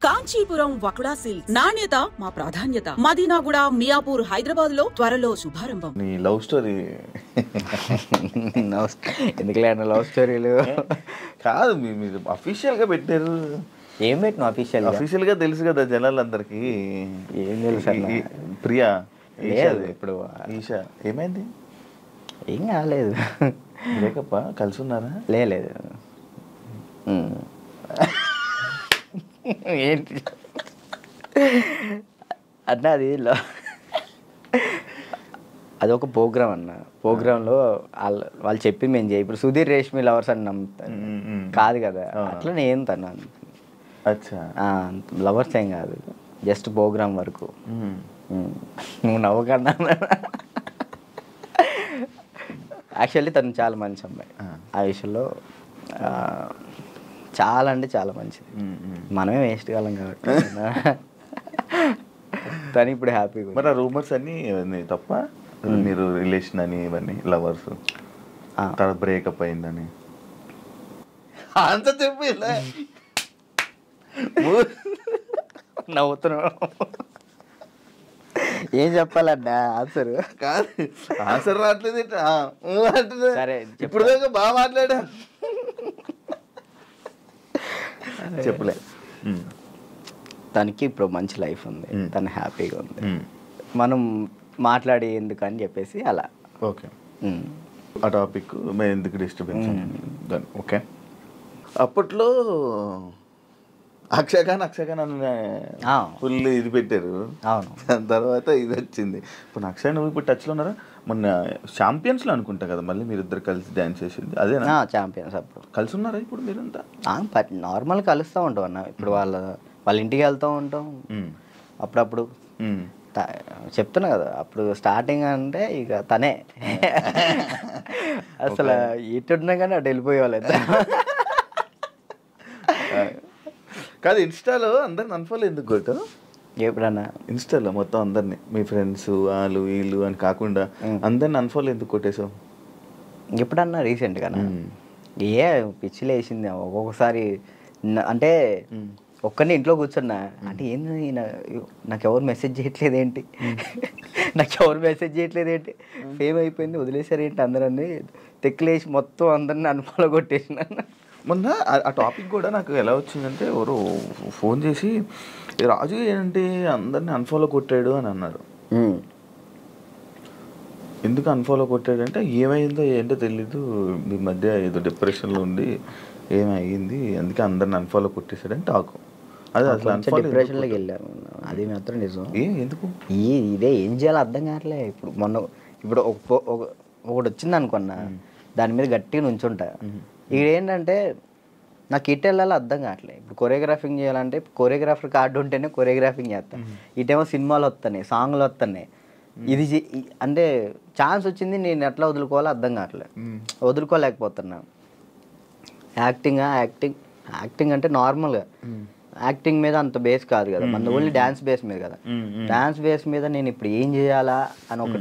Kanchipuram వకుడా silks నాణ్యత మా ప్రాధాన్యత. మదీనాగూడ, మియాపూర్, హైదరాబాద్ లో త్వరలో శుభారంభం. నీ లవ్ స్టోరీ ఎందుకులే అన్న లవ్ స్టోరీలు కాదు, మీరు అఫీషియల్ గా పెట్టారు. ఏం పెట్టిన అఫీషియల్ గా తెలుసు కదా జనాలందరికి. ఏం తెలుసు అన్న? ప్రియా లేదు ఇప్పుడు ఈషా ఏమైంది? ఏం కాలేదు. బ్రేకప్ కలిసి ఉన్నారా? లేదు ఏంటి అన్న అది అదొక ప్రోగ్రామ్ అన్న. ప్రోగ్రాంలో వాళ్ళు చెప్పి మేము చేయి ఇప్పుడు సుధీర్ రేష్మి లవర్స్ అని నమ్ముతాను కాదు కదా, అట్లా నేను తను లవర్స్ ఏం కాదు, జస్ట్ ప్రోగ్రామ్ వరకు. నువ్వు నవ్వకన్నా. యాక్చువల్లీ తను చాలా మంచి అమ్మాయి ఆ విషయంలో, చాలా అంటే చాలా మంచిది. మనమే వేస్ట్ కాలం కాబట్టి తను ఇప్పుడు హ్యాపీగా. మరి ఆ రూమర్స్ అన్నీ తప్ప, మీరు రిలేషన్ అని ఇవన్నీ లవర్స్ తర్వాత బ్రేకప్ అయిందని అంత చెప్పి నవ్వుతున్నావు. ఏం చెప్పాలన్నా ఆన్సర్? కాదు ఆన్సర్ రావట్లేదు. సరే ఇప్పుడు దాకా బాగా మాట్లాడా, చెప్పలే. తనకి ఇప్పుడు మంచి లైఫ్ ఉంది, తను హ్యాపీగా ఉంది. మనం మాట్లాడి ఎందుకని చెప్పేసి అలా. ఓకే, ఆ టాపిక్ మేము ఎందుకు డిస్టర్బెన్స్. ఓకే, అప్పట్లో అక్షయ్ ఖాన్ ఫుల్ ఇది పెట్టారు. అవును, దాని తర్వాత ఇది వచ్చింది. ఇప్పుడు అక్షయ్ నువ్వు ఇప్పుడు టచ్లో ఉన్నారా? మొన్న ఛాంపియన్స్లో అనుకుంటా కదా మళ్ళీ మీరిద్దరు కలిసి డ్యాన్స్ చేసింది అదేనా? ఛాంపియన్స్ అప్పుడు కలిసి ఉన్నారా ఇప్పుడు మీరంతా? నార్మల్ కలుస్తూ ఉంటాం అన్న. ఇప్పుడు వాళ్ళ ఇంటికి వెళ్తూ ఉంటాం అప్పుడప్పుడు. చెప్తున్నా కదా, అప్పుడు స్టార్టింగ్ అంటే ఇక తనే అసలు ఎట్టున్నా కానీ అటు వెళ్ళిపోయేవాళ్ళు. కాదు, ఇన్స్టాలో అందరిని అన్ఫాలో ఎందుకు కొట్టావు? ఎప్పుడన్నా ఇన్స్టాలో మొత్తం అందరినీ, మీ ఫ్రెండ్స్ వాళ్ళు వీళ్ళు అని కాకుండా అందరిని అన్ఫాలో ఎందుకు కొట్టేసావు? ఎప్పుడన్నా రీసెంట్గానా? ఏ పిచ్చిలు వేసింది ఒక్కొక్కసారి. అంటే ఒక్కరిని ఇంట్లో కూర్చున్నా అంటే ఏంది నాకు ఎవరు మెసేజ్ చేయట్లేదు ఏంటి, ఫేమ్ అయిపోయింది వదిలేసారు ఏంటి అందరన్నీ తెక్కులేసి మొత్తం అందరిని అన్ఫాలో కొట్టేసిన. మొన్న ఆ టాపిక్ కూడా నాకు ఎలా వచ్చిందంటే, ఎవరు ఫోన్ చేసి రాజు ఏంటి అందరిని అన్ఫాలో కొట్టాడు అని అన్నారు. ఎందుకు అన్ఫాలో కొట్టాడంటే ఏమైందో ఏంటో తెలీదు, మీ మధ్య ఏదో డిప్రెషన్లో ఉండి ఏమైంది అందుకే అందరిని అన్ఫాలో కొట్టేశాడని టాకు. అదే అసలు డిప్రెషన్లోకి వెళ్ళారు, అది మాత్రం నిజం. ఎందుకు ఇదే ఏం చేయాలో అర్థం కావట్లే. ఇప్పుడు ఒకటి వచ్చింది అనుకున్నా, దాని మీద గట్టిగా నుంచుంటా. ఇక్కడ ఏంటంటే నాకు ఇటు వెళ్ళాలో అర్థం కావట్లేదు. ఇప్పుడు కొరియోగ్రాఫింగ్ చేయాలంటే కొరియోగ్రాఫర్ కార్డు ఉంటేనే కొరియోగ్రాఫింగ్ చేస్తాను, ఇటేమో సినిమాలు వస్తున్నాయి, సాంగ్లు వస్తున్నాయి. ఇది అంటే ఛాన్స్ వచ్చింది, నేను ఎట్లా వదులుకోవాలో అర్థం కావట్లేదు, వదులుకోలేకపోతున్నా. యాక్టింగ్ అంటే నార్మల్గా యాక్టింగ్ మీద అంత బేస్ కాదు కదా, మన ఓన్లీ డ్యాన్స్ బేస్ మీద కదా. డ్యాన్స్ బేస్ మీద నేను ఇప్పుడు ఏం చేయాలా అని ఒక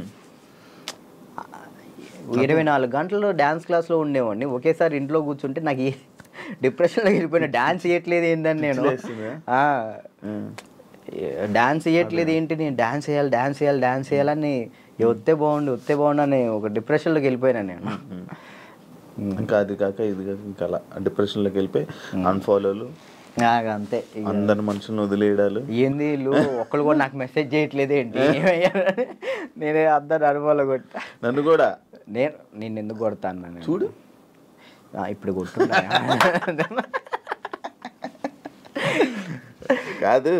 24 గంటలు డ్యాన్స్ క్లాస్లో ఉండేవాడిని. ఒకేసారి ఇంట్లో కూర్చుంటే నాకు డిప్రెషన్లో వెళ్ళిపోయినా. డ్యాన్స్ చేయట్లేదు ఏందని నేను డాన్స్ చేయట్లేదు ఏంటి, నేను డాన్స్ చేయాలని వస్తే బాగుండు అని ఒక డిప్రెషన్లోకి వెళ్ళిపోయినా నేను. ఇంకా అది కాక ఇది కాక ఇంకా అలా డిప్రెషన్లోకి వెళ్ళిపోయి అన్ఫాలోలు అంతే. అందరి మనుషులను వదిలేయడాలు. ఏంది వీళ్ళు ఒక్కళ్ళు కూడా నాకు మెసేజ్ చేయట్లేదు ఏంటి, నేనే అందరు అనుభవాలు కొట్టా. నన్ను కూడా నేను ఎందుకు కొడతాను చూడు, ఇప్పుడు కొట్టున్నా. కాదు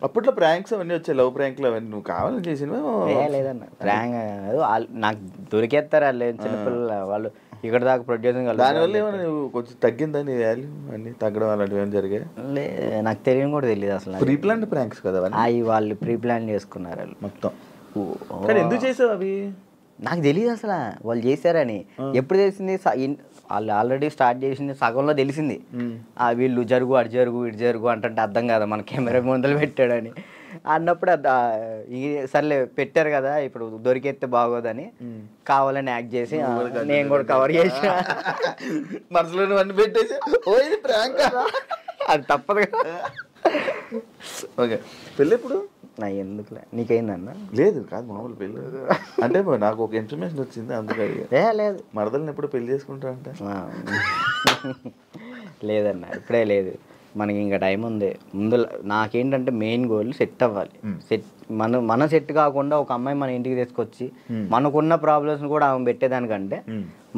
అప్పట్లో ప్రాంక్స్ అవన్నీ వచ్చాయి, లవ్ ప్రాంక్లు అవన్నీ నువ్వు కావాలని చేసినవా? లేదన్న ప్రాంక్ నాకు దొరికేస్తారు వాళ్ళు, చిన్నపిల్లలు వాళ్ళు ఇక్కడ దాకా ప్రొడ్యూసింగ్. దానివల్ల ఏమైనా నువ్వు కొంచెం తగ్గిందా నీ వాల్యూ అన్నీ తగ్గడం అలాంటివి ఏమైనా జరిగాయి? నాకు తెలియని కూడా తెలియదు అసలు. ప్రీ ప్లాన్ ప్రాంక్స్ కదా అవి, వాళ్ళు ప్రీ ప్లాన్ చేసుకున్నారు వాళ్ళు మొత్తం. ఎందుకు చేసావు అవి? నాకు తెలియదు అసలు వాళ్ళు చేశారని. ఎప్పుడు తెలిసింది? వాళ్ళు ఆల్రెడీ స్టార్ట్ చేసింది సగంలో తెలిసింది. వీళ్ళు అటు జరుగు అంటే అర్థం కదా, మన కెమెరా ముందలు పెట్టాడని అన్నప్పుడు సర్లే పెట్టారు కదా ఇప్పుడు దొరికేస్తే బాగోదని కావాలని యాక్ట్ చేసి నేను కూడా కవర్ చేసిన. మనసులో అన్ని పెట్టేసి అది తప్పదు కదా. ఓకే, పెళ్ళి ఎప్పుడు? నా ఎందుకులే, నీకైందన్న? లేదు కాదు, మామూలు పెళ్ళి అంటే నాకు ఒక ఇన్ఫర్మేషన్ వచ్చింది అందుకే. లేదు మరదల్ని ఎప్పుడు పెళ్లి చేసుకుంటా అంటే? లేదన్న, ఇప్పుడే లేదు, మనకి ఇంకా టైం ఉంది. ముందు నాకేంటంటే మెయిన్ గోల్ సెట్ అవ్వాలి. మనం సెట్ కాకుండా ఒక అమ్మాయి మన ఇంటికి తీసుకొచ్చి మనకున్న ప్రాబ్లమ్స్ కూడా ఆమె పెట్టేదానికంటే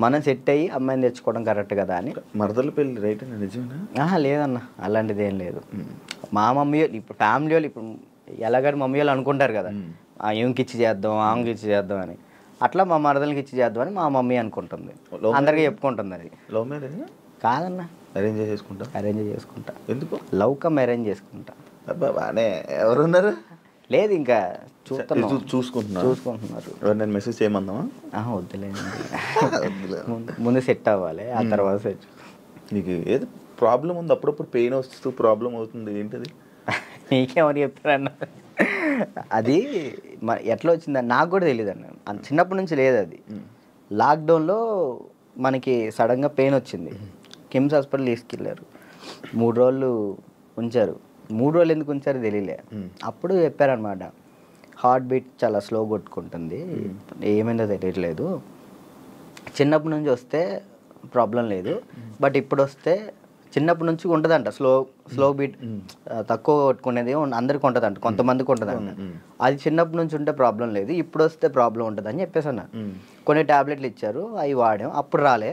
మనం సెట్ అయ్యి అమ్మాయిని తెచ్చుకోవడం కరెక్ట్ కదా అని. మరదల పెళ్ళి రైట్ అండి, నిజమేనా? లేదన్న, అలాంటిది ఏం లేదు. మా మమ్మీ ఇప్పుడు ఫ్యామిలీ వాళ్ళు ఇప్పుడు ఎలాగని మమ్మీ వాళ్ళు అనుకుంటారు కదా, ఏమికి ఇచ్చి చేద్దాం, ఆమెకి ఇచ్చి చేద్దాం అని. అట్లా మా మరదలకి ఇచ్చి చేద్దామని మా మమ్మీ అనుకుంటుంది, అందరికీ చెప్పుకుంటుంది. అది లవ్ మ్యారేజ్ కాదన్న, అరేంజ్ చేసుకుంటా. అరేంజ్ చేసుకుంటా. ఎందుకు? లవ్ కమ్ అరేంజ్ చేసుకుంటా. అబ్బా బానే, ఎవరున్నారు? లేదు ఇంకా చూసుకుంటున్నారు. నేను మెసేజ్ చేయమందామా? వద్దులేదు, ముందు సెట్ అవ్వాలి, ఆ తర్వాత సెట్. నీకు ఏది ప్రాబ్లం ఉంది? అప్పుడప్పుడు పెయిన్ వస్తూ ప్రాబ్లం అవుతుంది, ఏంటది? నీకేమని చెప్తారన్న? అది ఎట్లా వచ్చిందని నాకు కూడా తెలియదు అన్న, చిన్నప్పటి నుంచి లేదు అది. లాక్డౌన్లో మనకి సడన్గా పెయిన్ వచ్చింది, కిమ్స్ హాస్పిటల్ తీసుకెళ్ళారు, 3 రోజులు ఉంచారు. 3 రోజులు ఎందుకు ఉంచారో తెలియలే. అప్పుడు చెప్పారనమాట, హార్ట్ బీట్ చాలా స్లో కొట్టుకుంటుంది, ఏమైందో తెలియట్లేదు, చిన్నప్పటి నుంచి వస్తే ప్రాబ్లం లేదు, బట్ ఇప్పుడు వస్తే చిన్నప్పటి నుంచి ఉంటుందంట స్లో బీట్, తక్కువ కొట్టుకునేది అందరికి ఉంటుందంట, కొంతమందికి ఉంటుందంట. అది చిన్నప్పటి నుంచి ఉంటే ప్రాబ్లం లేదు, ఇప్పుడు వస్తే ప్రాబ్లం ఉంటుంది అని చెప్పేసి అన్న. కొన్ని ట్యాబ్లెట్లు ఇచ్చారు, అవి వాడాం, అప్పుడు రాలే.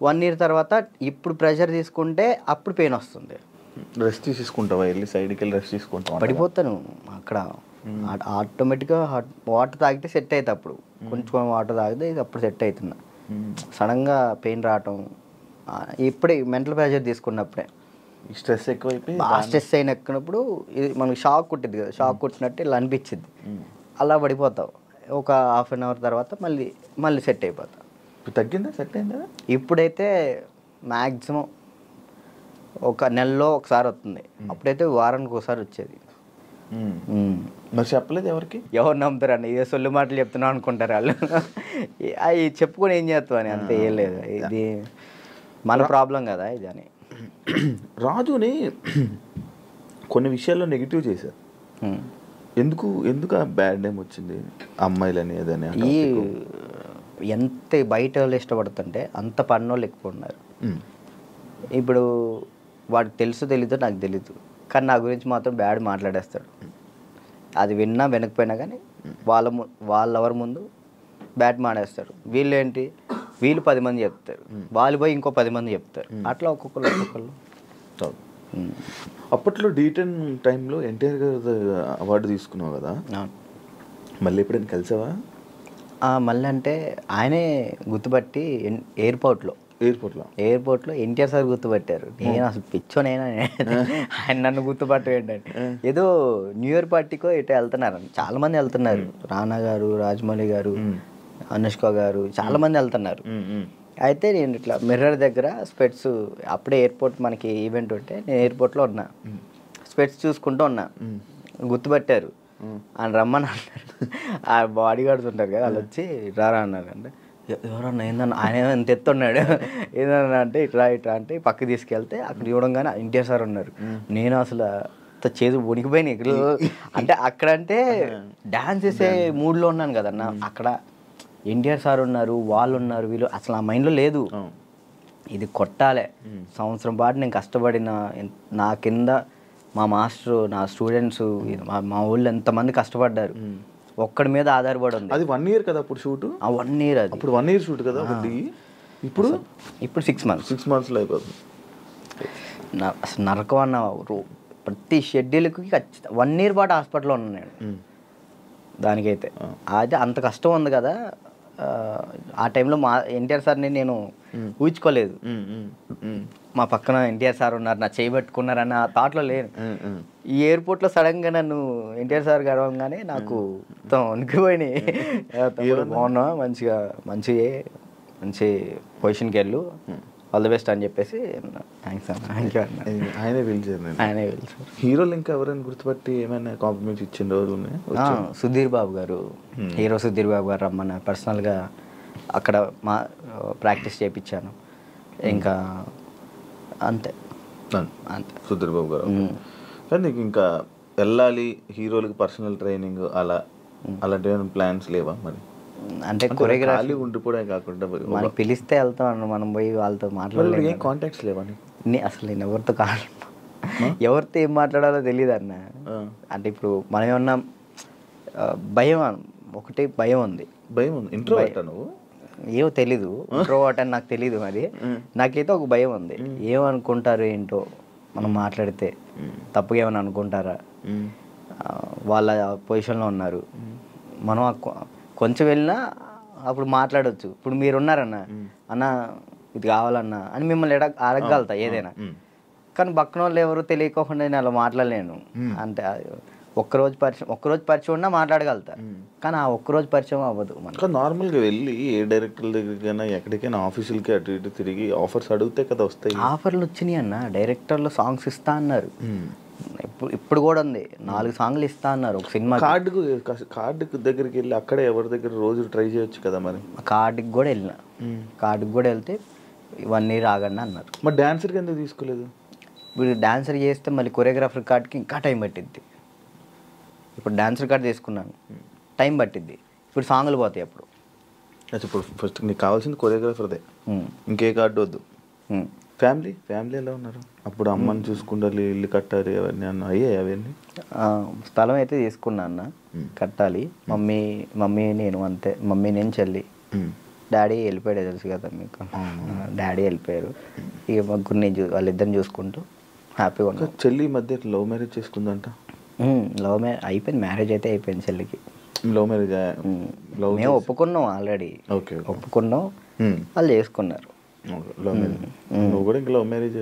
1 year తర్వాత ఇప్పుడు ప్రెషర్ తీసుకుంటే అప్పుడు పెయిన్ వస్తుంది. రెస్ట్ తీసుకుంటావా? వెళ్ళి సైడ్కి వెళ్ళి రెస్ట్ తీసుకుంటావా? పడిపోతాను అక్కడ, ఆటోమేటిక్గా వాటర్ తాగితే సెట్ అవుతుంది. అప్పుడు కొంచెం వాటర్ తాగితే అప్పుడు సెట్ అవుతున్నా. సడన్గా పెయిన్ రావటం ఇప్పుడే మెంటల్ ప్రెషర్ తీసుకున్నప్పుడే, స్ట్రెస్ ఎక్కువైపోయి స్ట్రెస్ అయినప్పుడు ఇది మనకి షాక్ కుట్టింది కదా, షాక్ కుట్టినట్టు ఇలా అనిపించింది, అలా పడిపోతావు. ఒక 1/2 hour తర్వాత మళ్ళీ సెట్ అయిపోతావు. తగ్గిందా? సెట్ అయిందా? ఇప్పుడైతే మ్యాక్సిమం ఒక నెలలో ఒకసారి వస్తుంది, అప్పుడైతే వారానికి ఒకసారి వచ్చేది. మరి చెప్పలేదు ఎవరికి? ఎవరు నమ్ముతారని, ఏ సొల్లు మాటలు చెప్తున్నావు అనుకుంటారు వాళ్ళు. అవి చెప్పుకొని ఏం చేస్తావు అని, అంతే, ఏం లేదు, ఇది మన ప్రాబ్లం కదా ఇది అని. రాజుని కొన్ని విషయాల్లో నెగిటివ్ చేశారు, ఎందుకు ఆ బ్యాడ్ నేమ్ వచ్చింది అమ్మాయిలని అదని? ఈ ఎంత బయట వాళ్ళు ఇష్టపడుతుంటే అంత పన్నోళ్ళు ఎక్కువ ఉన్నారు. ఇప్పుడు వాడికి తెలీదో నాకు తెలీదు, కానీ నా గురించి మాత్రం బ్యాడ్ మాట్లాడేస్తాడు. అది విన్నా వినకపోయినా కానీ వాళ్ళెవరి ముందు బ్యాడ్ మాడేస్తారు. వీళ్ళు 10 మంది చెప్తారు, వాళ్ళు పోయి ఇంకో 10 మంది చెప్తారు, అట్లా ఒక్కొక్కళ్ళు. అప్పట్లో D10 టైంలో ఎన్టీఆర్ గారు అవార్డు తీసుకున్నావు కదా, మళ్ళీ ఎప్పుడైనా కలిసావా? మళ్ళీ అంటే ఆయనే గుర్తుపట్టి ఎయిర్పోర్ట్లో ఎన్టీఆర్ సార్ గుర్తుపట్టారు. నేను అసలు పిచ్చోనైనా, ఆయన నన్ను గుర్తుపట్టం ఏంటంటే, ఏదో న్యూ ఇయర్ పార్టీకో ఇటు వెళ్తున్నారు, చాలా మంది వెళ్తున్నారు, రానా గారు, రాజమౌళి గారు, అనుష్క గారు, చాలా మంది వెళ్తున్నారు. అయితే నేను ఇట్లా మిర్రర్ దగ్గర స్పెట్స్, అప్పుడే ఎయిర్పోర్ట్ మనకి ఈవెంట్ ఉంటే నేను ఎయిర్పోర్ట్లో ఉన్నా, స్పెట్స్ చూసుకుంటూ ఉన్నా, గుర్తుపట్టారు, ఆయన రమ్మని అన్నారు. ఆ బాడీ గార్డ్స్ ఉంటారు కదా, వాళ్ళు వచ్చి రారా అన్నారు. అంటే ఎవరన్నా ఏందన్నా, ఆయన ఎంత ఎత్తున్నాడు, ఏదన్నా అంటే ఇట్లా అంటే పక్కకి తీసుకెళ్తే అక్కడ చూడంగానే ఎన్టీఆర్ సార్ ఉన్నారు. నేను అసలు చేదు వణికిపోయినాయి ఇక్కడ. అంటే అక్కడంటే డాన్స్ చేసే మూడ్లో ఉన్నాను కదన్న, అక్కడ ఎన్టీఆర్ సార్ ఉన్నారు, వాళ్ళు ఉన్నారు, వీళ్ళు అసలు ఆ మైండ్లో లేదు. ఇది కొట్టాలి, సంవత్సరం పాటు నేను కష్టపడిన, నా కింద మా మాస్టరు, నా స్టూడెంట్స్, మా ఊళ్ళో ఎంతమంది కష్టపడ్డారు, ఒక్కడి మీద ఆధారపడి ఉంది. అది 1 year కదా అప్పుడు షూట్? 1 year. అది అప్పుడు 1 year షూట్ కదా. ఇప్పుడు 6 months. 6 monthsలో అయిపోతుంది. అసలు నరకం అన్న, ప్రతి షెడ్యూల్కి 1 year పాటు హాస్పిటల్లో ఉన్నాను దానికైతే. అయితే అంత కష్టం ఉంది కదా, ఆ టైంలో మా ఎన్టీఆర్ సార్ని నేను ఊహించుకోలేదు. మా పక్కన ఎన్టీఆర్ సార్ ఉన్నారు, నా చేయబెట్టుకున్నారన్న థాట్లో లేను. ఈ ఎయిర్పోర్ట్లో సడన్గా నన్ను ఎన్టీఆర్ సార్ గడవగానే నాకు మొత్తం వణికిపోయినాయి. బాగున్నా, మంచి పొజిషన్కి వెళ్ళు, ఆల్ ది బెస్ట్ అని చెప్పేసి థ్యాంక్స్ అన్న, థ్యాంక్ యూ అన్న. ఆయనే పిలిచారు. హీరోలు ఇంకా ఎవరైనా గుర్తుపట్టి ఏమైనా కాంప్లిమెంట్స్ ఇచ్చిన రోజు? సుధీర్ బాబు గారు, హీరో సుధీర్ బాబు గారు రమ్మన్న, పర్సనల్గా అక్కడ ప్రాక్టీస్ చేయించాను. ఇంకా అంతే. సుధీర్ బాబు గారు కానీ నీకు ఇంకా వెళ్ళాలి హీరోలకి పర్సనల్ ట్రైనింగ్ అలాంటి ప్లాన్స్ లేవా మరి? అంటే కొరియోగ్రఫీ ఉండిపోవడం కాకుండా మనకి పిలిస్తే వెళ్తాం, మనం పోయి వాళ్ళతో మాట్లాడలేదు. ఏం కాంటాక్ట్స్ లేవా నీకు? అసలు నేను ఎవరితో ఎవరితో ఏం మాట్లాడాలో తెలియదు అన్న. అంటే ఇప్పుడు మనం ఏమన్నా భయం, ఒకటే భయం ఉంది. భయం ఉంది. ఇంట్రోవర్ట్ నువ్వు? ఏమో తెలీదు, ఇంట్రోవర్ట్ అని నాకు తెలీదు. మరి నాకైతే ఒక భయం ఉంది, ఏమనుకుంటారు ఏంటో మనం మాట్లాడితే, తప్పుగా ఏమైనా అనుకుంటారా, వాళ్ళ పొజిషన్లో ఉన్నారు, మనం కొంచెం వెళ్ళినా అప్పుడు మాట్లాడవచ్చు. ఇప్పుడు మీరున్నారన్న, అన్న ఇది కావాలన్నా అని మిమ్మల్ని అడగగలుగుతా ఏదైనా. కానీ పక్కన వాళ్ళు ఎవరు తెలియకోకుండా నేను అలా మాట్లాడలేను. అంటే ఒక్కరోజు పరిచయం ఉన్నా మాట్లాడగలుగుతా, కానీ ఆ ఒక్కరోజు పరిచయం అవ్వదు. మనకు నార్మల్గా వెళ్ళి ఏ డైరెక్టర్ దగ్గరికైనా ఎక్కడికైనా ఆఫీసులకి అటు ఇటు తిరిగి ఆఫర్స్ అడిగితే కదా వస్తాయి. ఆఫర్లు వచ్చినాయి అన్న, డైరెక్టర్లు సాంగ్స్ ఇస్తా అన్నారు. ఇప్పుడు కూడా ఉంది, 4 సాంగ్లు ఇస్తా అన్నారు ఒక సినిమా. కార్డుకు దగ్గరికి వెళ్ళి అక్కడే ఎవరి దగ్గర రోజు ట్రై చేయొచ్చు కదా మరి. కార్డుకి కూడా వెళ్ళిన, కార్డుకి కూడా వెళ్తే 1 year ఆగండి అన్నారు. మరి డాన్సర్కి ఎందుకు తీసుకోలేదు? ఇప్పుడు డాన్సర్ చేస్తే మళ్ళీ కొరియోగ్రాఫర్ కార్డ్కి ఇంకా టైం పట్టిద్ది. ఇప్పుడు డాన్సర్ కార్డ్ తీసుకున్నాను, టైం పట్టిద్ది. ఇప్పుడు సాంగ్లు పోతాయి అప్పుడు. ఇప్పుడు ఫస్ట్ నీకు కావాల్సింది కొరియోగ్రాఫర్దే, ఇంకే కార్డు వద్దు. ఫ్యామిలీ ఎలా ఉన్నారు? అప్పుడు అమ్మని చూసుకుంటారు, ఇల్లు కట్టాలి అవన్నీ అన్న అయ్యాయి అవన్నీ? స్థలం అయితే తీసుకున్నా అన్న, కట్టాలి. మమ్మీ నేను అంతే, మమ్మీ నేను చెల్లి. డాడీ వెళ్ళిపోయాడు తెలుసు కదా మీకు, డాడీ వెళ్ళిపోయారు. ఇక ముగ్గురు నేను వాళ్ళిద్దరిని చూసుకుంటూ హ్యాపీగా ఉన్నా. చెల్లి మధ్య లవ్ మ్యారేజ్ చేసుకుందంట? లవ్ మ్యారేజ్ అయిపోయింది, మ్యారేజ్ అయితే అయిపోయింది చెల్లికి. లవ్ మ్యారేజ్ మేము ఒప్పుకున్నాం ఆల్రెడీ, ఒప్పుకున్నాం, వాళ్ళు చేసుకున్నారు. నువ్వు కూడా ఇంకా లవ్ మ్యారేజ్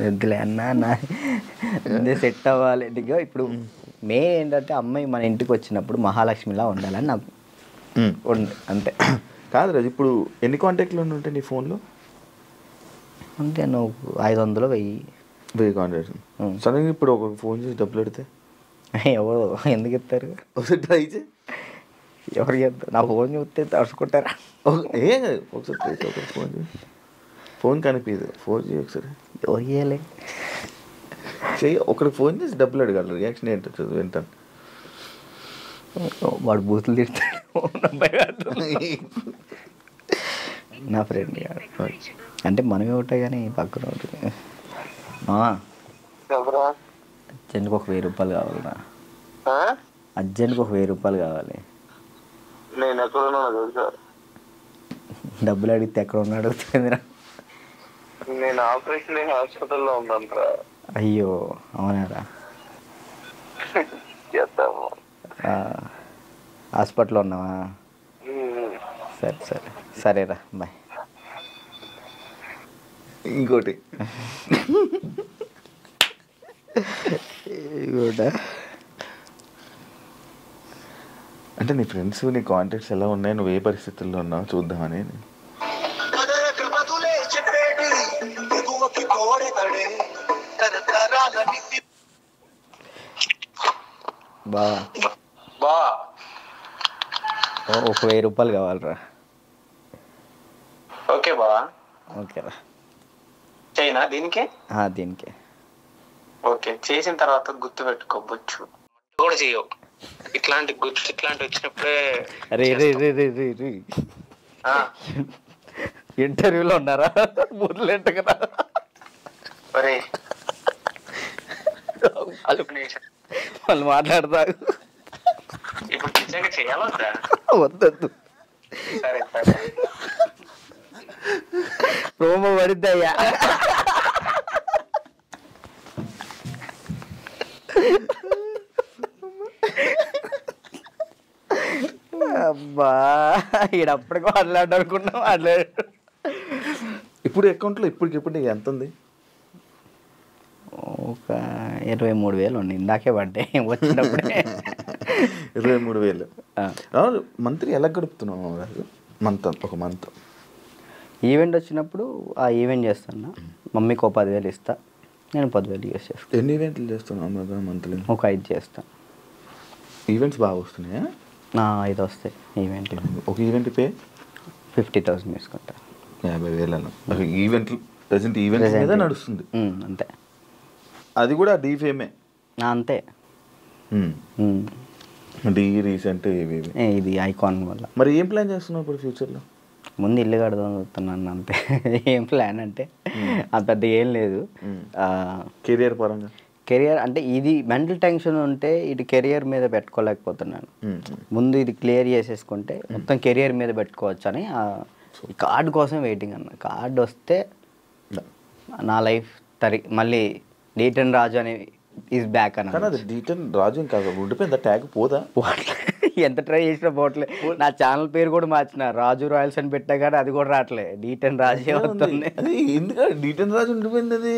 వద్దులే అన్న, సెట్ అవ్వాలి. ఇప్పుడు మెయిన్ ఏంటంటే అమ్మాయి మన ఇంటికి వచ్చినప్పుడు మహాలక్ష్మిలా ఉండాలని నాకు అంతే. కాదు రాజు, ఇప్పుడు ఎన్ని కాంటాక్ట్లు ఉంటాయి నీ ఫోన్లో? అంటే నువ్వు 500 1000 కాంటాక్ట్స్. సడన్గా ఇప్పుడు ఒక ఫోన్ చేసి డబ్బులు పెడితే ఎవరు ఎందుకు ఇస్తారు? ఒకసారి ట్రై చేయి. ఎవరు చేస్తారు? నా ఫోన్ చూస్తే తడుచుకుంటారా? ఏం కాదు, ఒకసారి ట్రై చేయి. ఒకసారి ఫోన్ చేయి, ఫోన్ కనిపించదు, ఫోన్ చేయి ఒకసారి. ఎవరు చేయాలి? చెయ్యి, ఒకరికి ఫోన్ చేసి డబ్బులు అడగాలి. రియాక్షన్ ఏంటో వింటాను. వాడు బూతులు తిడతాడు నా ఫ్రెండ్ గారు. అంటే మనమే ఉంటాయి కానీ పక్కన ఉంటుంది. అర్జెంట్కి ఒక 1000 రూపాయలు కావాలరా, అర్జెంట్కి ఒక 1000 రూపాయలు కావాలి. డబ్బులు అడిగితే ఎక్కడ ఉన్నా అడుగుతుందిరా. నేను ఆపరేషన్ హాస్పిటల్లో ఉన్నాను. అయ్యో అవునారా? హాస్పిటల్లో ఉన్నావా? సరేరా బాయ్. ఇంకోటి అంటే నీ ఫ్రెండ్స్ నీ కాంటాక్ట్స్ ఎలా ఉన్నాయి, నువ్వు ఏ పరిస్థితుల్లో ఉన్నావు చూద్దామని. ఒక 1000 రూపాయలు కావాలరా. ఓకే బా, ఓకేరా. చైనా దీనికి? దీనికి. ఓకే, చేసిన తర్వాత గుర్తు పెట్టుకోవచ్చు కూడా చేయవు. ఇట్లాంటి వచ్చినప్పుడే ఇంటర్వ్యూలో ఉన్నారా? బుర్లేంట కదా వాళ్ళు మాట్లాడతారు. ఇప్పుడు నిజంగా చేయాలొద్దా? వద్దొద్దు, సరే సరే, ప్రోమో పడిద్దయ్యా. అబ్బా ఈడప్పటికి మాట్లాడనుకున్నా మాట్లాడు. ఇప్పుడు అకౌంట్లో ఇప్పటికిప్పుడు ఎంత ఉంది? ఒక 23,000 ఉంది, ఇందాకే పడ్డాయి వచ్చినప్పుడే. 23,000. మంత్లీ ఎలా గడుపుతున్నావు? ఒక మంత్ ఈవెంట్ వచ్చినప్పుడు ఆ ఈవెంట్ చేస్తాను, మమ్మీకి ఒక 10,000 ఇస్తా, నేను 10,000 యూస్ చేస్తాను. ఎన్ని ఈవెంట్లు చేస్తున్నావు మంత్లీ? ఒక 5 చేస్తాను. ఈవెంట్స్ బాగా వస్తున్నాయా? 5 వస్తాయి ఈవెంట్. ఒక ఈవెంట్ పే 50,000 తీసుకుంటా. 50,000 ఈవెంట్లు ప్రజెంట్ ఈవెంట్ మీద నడుస్తుంది అంతే. అది కూడా డీ ఫేమే. అంతే. డీ రీసెంట్ ఇవి ఇది ఐకాన్ వల్ల. మరి ఏం ప్లాన్ చేస్తున్నావు ఇప్పుడు ఫ్యూచర్లో? ముందు ఇల్లు కడదాం చూస్తున్నాను అంతే. ఏం ప్లాన్ అంటే అంత పెద్ద ఏం లేదు. కెరియర్ పరంగా కెరియర్ అంటే ఇది మెంటల్ టెన్షన్ ఉంటే ఇది కెరియర్ మీద పెట్టుకోలేకపోతున్నాను. ముందు ఇది క్లియర్ చేసేసుకుంటే మొత్తం కెరియర్ మీద పెట్టుకోవచ్చు అని కార్డు కోసం వెయిటింగ్ అన్న. కార్డు వస్తే నా లైఫ్ మళ్ళీ డీటన్ రాజు అని ఈజ్ బ్యాక్ అన్న. కానీ అది డీటన్ రాజు ఇంకా ఉండిపోయింది, ట్యాగ్ పోదా? ఎంత ట్రై చేసినా పోవట్లే. నా ఛానల్ పేరు కూడా మార్చిన, రాజు రాయల్స్ అని పెట్టా కానీ అది కూడా రావట్లే, డీటన్ రాజే వస్తుంది. అది ఎందుకంటే డీటన్ రాజు ఉండిపోయింది, అది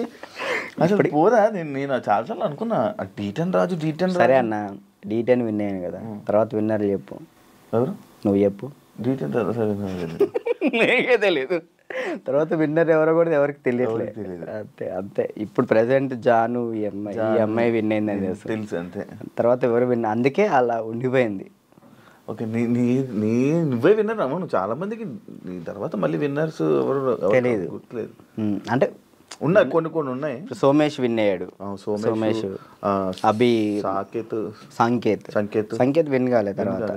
అసలు పోదా? నేను చాలాసార్లు అనుకున్నా డీటన్ రాజు. సరే అన్న, డీటెన్ విన్ అయ్యాను కదా, తర్వాత విన్నర్ చెప్పు. ఎవరు? నువ్వు చెప్పు. డీటెన్ నీకే తెలియదు, తర్వాత విన్నర్ ఎవరో కూడా ఎవరికి తెలియట్లేదు. అంతే అంతే. ఇప్పుడు ప్రెసెంట్ జాను ఈ అమ్మాయి విన్ అయిందని తెలుసు అంతే. తర్వాత ఎవరు విన్, అందుకే అలా ఉండిపోయింది. ఓకే, నువ్వే విన్నర్ అమ్మ. నువ్వు చాలా మందికి నీ తర్వాత మళ్ళీ విన్నర్స్ ఎవరు తెలియదు, గుర్తులేదు. అంటే ఉన్నాయి, కొన్ని ఉన్నాయి. సోమేష్ విన్ అయ్యాడు. సోమేష్, అభి, సంకేత్ విన్ కాలేదు. తర్వాత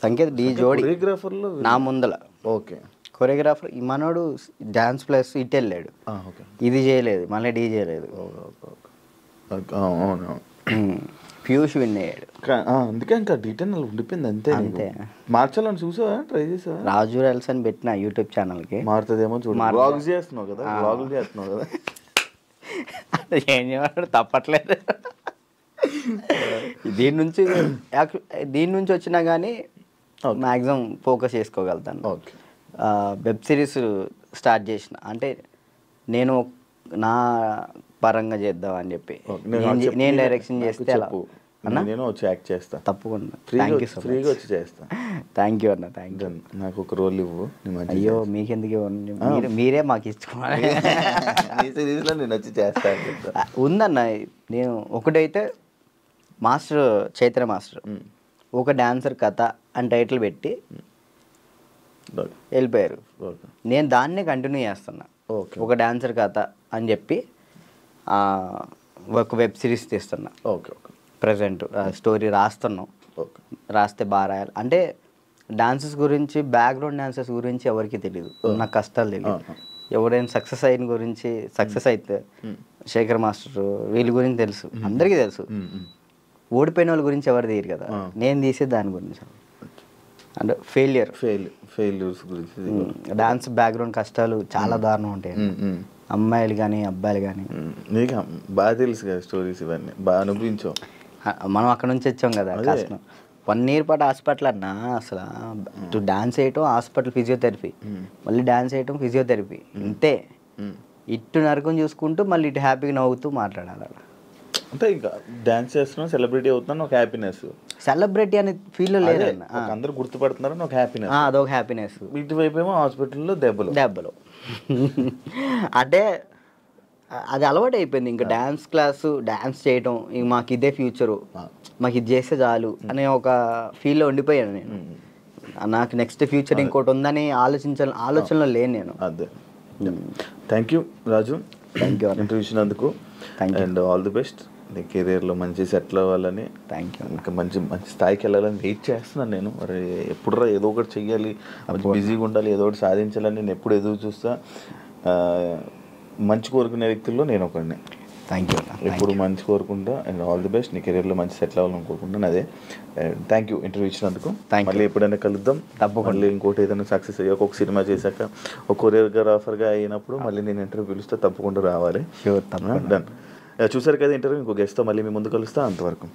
సంకేత్ డీ జోడి కొరియోగ్రాఫర్లో నా ముందల. ఓకే, కొరియోగ్రాఫర్ మనోడు డాన్స్ ప్లస్ ఇటు వెళ్ళాడు, ఇది చేయలేదు, మళ్ళీ డీ చేయలేదు. పీయూష్ విన్ అయ్యాడు. అందుకే ఇంకా డీటెయిల్ ఉండిపోయింది అంతే. అంతే. మార్చాలని చూసావా, ట్రై చేసావా? రాజు రాయల్స్ అని పెట్టిన యూట్యూబ్ ఛానల్కి. మారుతుందేమో చూడు. వ్లాగ్స్ చేస్తున్నావు కదా, వ్లాగులు చేస్తున్నావు కదా, ఏం చేయమంటాడు, తప్పట్లేదు. దీని నుంచి వచ్చినా కానీ మ్యాక్సిమం ఫోకస్ చేసుకోగలుగుతాను. ఓకే. వెబ్ సిరీస్ స్టార్ట్ చేసిన, అంటే నేను నా పరంగా చేద్దాం అని చెప్పి నేను డైరెక్షన్ చేస్తే నేను వచ్చి యాక్ట్ చేస్తా తప్పకుండా. ఫ్రీగా వచ్చి చేస్తా. థ్యాంక్ యూ అన్న, థ్యాంక్ యూ. నాకు ఒక రోల్ ఇవ్వు. అయ్యో మీకెందుకు, మీరే మాకు ఇచ్చుకోవాలి. సిరీస్లో నేను వచ్చి చేస్తా ఉందన్న. నేను ఒకటైతే మాస్టర్ చైత్ర మాస్టర్ ఒక డాన్సర్ కథ అని టైటిల్ పెట్టి వెళ్ళిపోయారు. నేను దాన్నే కంటిన్యూ చేస్తున్నా. ఒక డాన్సర్ కథ అని చెప్పి ఒక వెబ్ సిరీస్ తీస్తున్నా. Okay okay. ప్రజెంట్ స్టోరీ రాస్తున్నాం. రాస్తే బాగా రాయాలి. అంటే డాన్సెస్ గురించి, బ్యాక్గ్రౌండ్ డాన్సెస్ గురించి ఎవరికి తెలియదు, నాకు కష్టాలు తెలియదు. ఎవరైనా సక్సెస్ అయిన గురించి, సక్సెస్ అయితే శేఖర్ మాస్టర్ వీళ్ళ గురించి తెలుసు, అందరికీ తెలుసు. ఓడిపోయిన వాళ్ళ గురించి ఎవరు తీయరు కదా, నేను తీసే దాని గురించి. అంటే ఫెయిల్యూర్స్ గురించి. డాన్స్ బ్యాక్గ్రౌండ్ కష్టాలు చాలా దారుణం ఉంటాయి, అమ్మాయిలు కానీ అబ్బాయిలు కానీ. నీకు బాగా తెలుసు కదా స్టోరీస్, ఇవన్నీ బాగా అనుభవించాం. మనం అక్కడ నుంచి వచ్చాం కదా, కష్టం. 1 year పాటు హాస్పిటల్ అన్నా, అసలు ఇటు డాన్స్ వేయటం, హాస్పిటల్, ఫిజియోథెరపీ, మళ్ళీ డాన్స్ వేయటం, ఫిజియోథెరపీ, ఇంతే. ఇటు నరకం చూసుకుంటూ మళ్ళీ ఇటు హ్యాపీగా నవ్వుతూ మాట్లాడాలి. అంటే ఇంకా డాన్స్ చేస్తున్నావు, సెలబ్రిటీ అవుతున్నాను, ఒక హ్యాపీనెస్. సెలబ్రిటీ అనే ఫీల్ లేదు, అందరూ గుర్తుపడుతున్నారని ఒక హ్యాపీనెస్, అదొక హ్యాపీనెస్. ఇటువైపు ఏమో హాస్పిటల్లో దెబ్బలు. అంటే అది అలవాటు అయిపోయింది. ఇంకా డాన్స్ క్లాసు, డాన్స్ చేయటం, ఇంక మాకు ఇదే ఫ్యూచరు, మాకు ఇది చేస్తే చాలు అనే ఒక ఫీల్లో ఉండిపోయాను నేను. నాకు నెక్స్ట్ ఫ్యూచర్ ఇంకోటి ఉందని ఆలోచనలో లేను నేను. అదే. Thank you Raju, thank you interview ఇచ్చినందుకు. And all the best. నీ కెరీర్లో మంచి సెటిల్ అవ్వాలని, థ్యాంక్ యూ. ఇంకా మంచి స్థాయికి వెళ్ళాలని వెయిట్ చేస్తున్నాను నేను. మరి ఎప్పుడురా ఏదో ఒకటి చెయ్యాలి, బిజీగా ఉండాలి, ఏదో ఒకటి సాధించాలని నేను ఎప్పుడు ఎదురు చూస్తా. మంచి కోరుకునే వ్యక్తుల్లో నేను ఒకడిని. Thank you. ఎప్పుడు మంచి కోరుకుంటా. And all the best. నీ కెరీర్లో మంచి సెటిల్ అవ్వాలని కోరుకుంటాను. అదే. థ్యాంక్ యూ ఇంటర్వ్యూ ఇచ్చినందుకు. మళ్ళీ ఎప్పుడైనా కలుద్దాం. మళ్ళీ ఇంకోటి ఏదైనా సక్సెస్ అయ్యాక, ఒక సినిమా చేశాక, ఒక కొరియోగ్రాఫర్గా అయినప్పుడు మళ్ళీ నేను ఇంటర్వ్యూ పిలుస్తే తప్పకుండా రావాలి. షూర్. డన్. చూసారు కదా ఇంటర్వ్యూ. ఇంకో గెస్ట్తో మళ్ళీ మీ ముందు కలుస్తా. అంతవరకు